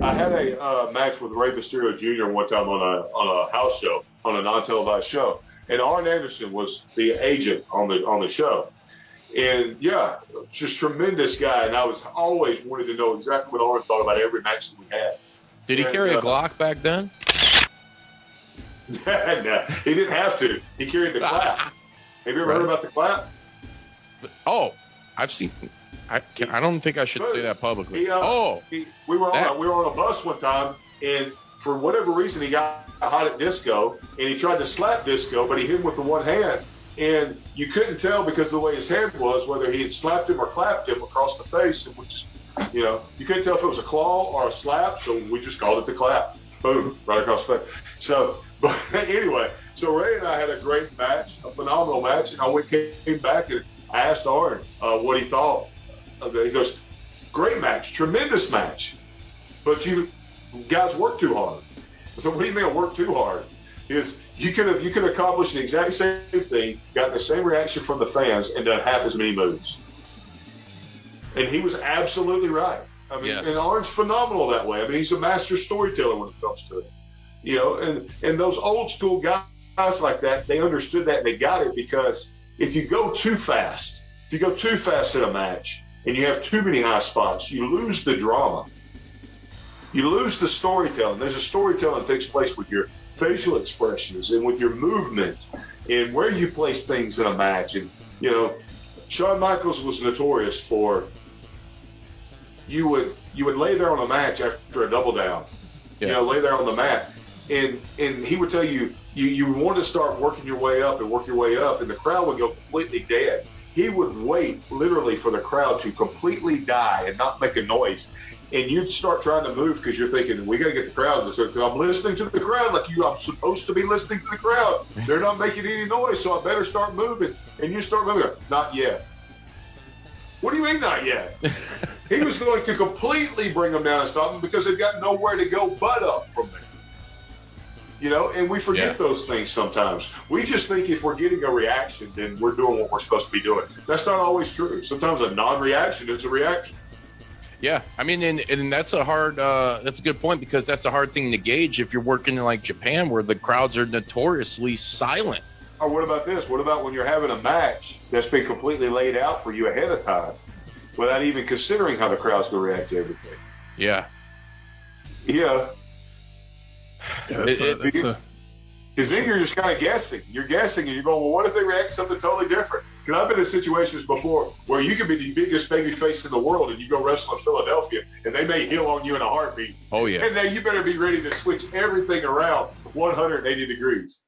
I had a match with Rey Mysterio Jr. one time on a house show, on a non-televised show, and Arn Anderson was the agent on the show. And yeah, just tremendous guy. And I was always wanted to know exactly what Arn thought about every match that we had. Did he carry a Glock back then? No, he didn't have to. He carried the clap. Have you ever heard about the clap? Oh, I've seen. I don't think I should say that publicly. We were on a bus one time, and for whatever reason, he got hot at Disco, and he tried to slap Disco, but he hit him with the one hand, and you couldn't tell because of the way his hand was whether he had slapped him or clapped him across the face, which, you couldn't tell if it was a claw or a slap, so we just called it the clap. Boom, right across the face. So, but anyway, so Ray and I had a great match, a phenomenal match, and I came back and I asked Arn what he thought. He goes, great match, tremendous match, but you guys work too hard. So what do you mean work too hard? Is you could accomplish the exact same thing, gotten the same reaction from the fans, and done half as many moves. And he was absolutely right. I mean, yes. And Arn's phenomenal that way. I mean, he's a master storyteller when it comes to it. And those old school guys like that, they understood that and they got it, because if you go too fast in a match and you have too many high spots, you lose the drama. You lose the storytelling. There's a storytelling that takes place with your facial expressions and with your movement and where you place things in a match. And, Shawn Michaels was notorious for you would lay there on a match after a double down, lay there on the mat. And he would tell you want to start working your way up and work your way up, and the crowd would go completely dead. He would wait literally for the crowd to completely die and not make a noise. And you'd start trying to move because you're thinking, we got to get the crowd. Because I'm listening to the crowd like I'm supposed to be listening to the crowd. They're not making any noise, so I better start moving. And you start moving. Not yet. What do you mean not yet? He was going to completely bring them down and stop them because they've got nowhere to go but up from there. And we forget those things sometimes. We just think if we're getting a reaction, then we're doing what we're supposed to be doing. That's not always true. Sometimes a non-reaction is a reaction. Yeah, I mean, and that's a good point, because that's a hard thing to gauge if you're working in like Japan, where the crowds are notoriously silent. Or what about this? What about when you're having a match that's been completely laid out for you ahead of time without even considering how the crowd's going to react to everything? Yeah. Yeah. Because then you're just kind of guessing. You're guessing, and you're going, well, what if they react to something totally different? Because I've been in situations before where you could be the biggest baby face in the world, and you go wrestle in Philadelphia, and they may heel on you in a heartbeat. Oh, yeah. And then you better be ready to switch everything around 180 degrees.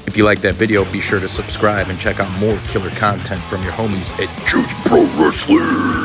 If you like that video, be sure to subscribe and check out more killer content from your homies at Juice Pro Wrestling.